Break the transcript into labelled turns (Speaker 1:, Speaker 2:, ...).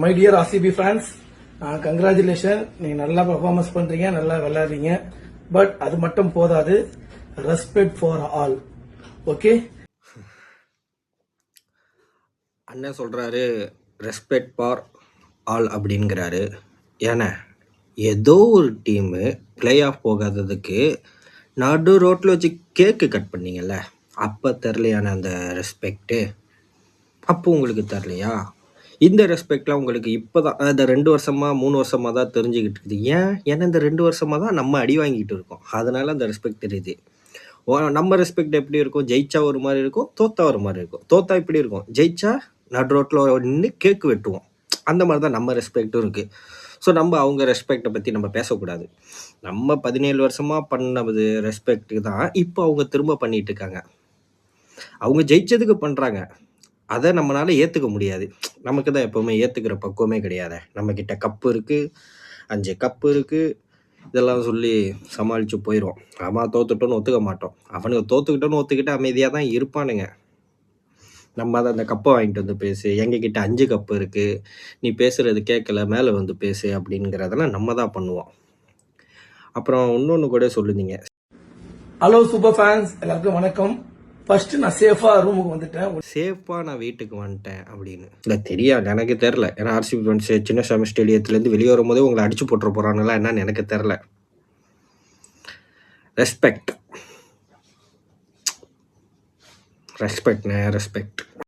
Speaker 1: My dear RCB fans, congratulation. நீங்க நல்லா performance பண்றீங்க, நல்லா விளையாடுறீங்க. பட் அது மட்டும் போதாது. Respect for all. ஓகே,
Speaker 2: அண்ணன் சொல்றாரு ரெஸ்பெக்ட் ஃபார் ஆல் அப்படிங்கிறாரு. ஏன்னா ஏதோ ஒரு டீமு பிளே ஆஃப் போகாததுக்கு நடு ரோட்டில் வச்சு கேக்கு கட் பண்ணீங்கல்ல, அப்போ தரலையான அந்த ரெஸ்பெக்டு அப்போ உங்களுக்கு தரலையா? இந்த ரெஸ்பெக்ட்லாம் உங்களுக்கு இப்போ தான், இந்த 2 வருஷமா 3 வருஷமாக தான் தெரிஞ்சுக்கிட்டு இருக்குது. ஏன்னா இந்த 2 வருஷமாக தான் நம்ம அடி வாங்கிட்டு இருக்கோம், அதனால அந்த ரெஸ்பெக்ட் தெரியுது. நம்ம ரெஸ்பெக்ட் எப்படி இருக்கும்? ஜெயிச்சா ஒரு மாதிரி இருக்கும், தோத்தா ஒரு மாதிரி இருக்கும். தோத்தா இப்படி இருக்கும், ஜெயிச்சா நடு ரோட்டில் நின்று கேக்கு வெட்டுவோம். அந்த மாதிரி தான் நம்ம ரெஸ்பெக்டும் இருக்குது. ஸோ நம்ம அவங்க ரெஸ்பெக்டை பற்றி நம்ம பேசக்கூடாது. நம்ம 17 வருஷமாக பண்ணது ரெஸ்பெக்ட் தான் இப்போ அவங்க திரும்ப பண்ணிட்டு இருக்காங்க. அவங்க ஜெயிச்சதுக்கு பண்ணுறாங்க, அதை நம்மளால ஏற்றுக்க முடியாது. நமக்கு தான் எப்போவுமே ஏற்றுக்கிற பக்குவமே கிடையாது. நம்மக்கிட்ட கப்பு இருக்குது, 5 கப்பு இருக்குது, இதெல்லாம் சொல்லி சமாளித்து போயிடுவோம். ஆமாம், தோத்துட்டோன்னு ஒத்துக்க மாட்டோம். அவனுங்க தோத்துக்கிட்டோன்னு ஒத்துக்கிட்டு அமைதியாக தான் இருப்பானுங்க. நம்ம அதை அந்த கப்பை வாங்கிட்டு வந்து பேசு, எங்ககிட்ட 5 கப்பு இருக்குது, நீ பேசுகிறது கேட்கல, மேலே வந்து பேசு அப்படிங்கிறதெல்லாம் நம்ம தான் பண்ணுவோம். அப்புறம் இன்னொன்று கூட சொல்லுதீங்க.
Speaker 1: ஹலோ சூப்பர் ஃபேன்ஸ், எல்லாருக்கும் வணக்கம். ஃபர்ஸ்ட் நான் சேஃபா ரூமுக்கு வந்துட்டேன்.
Speaker 2: சேஃபாக நான் வீட்டுக்கு வந்துட்டேன் அப்படின்னு இல்லை, தெரியாது, எனக்கு தெரில. ஏன்னா ஆர்சிபி ஃபேன்ஸ் சின்னசாமி ஸ்டேடியத்துலேருந்து வெளியே வரும்போதே உங்களை அடிச்சு போட்டுற போகிறாங்களா என்னன்னு எனக்கு தெரில. ரெஸ்பெக்ட்ண்ணே, ரெஸ்பெக்ட்.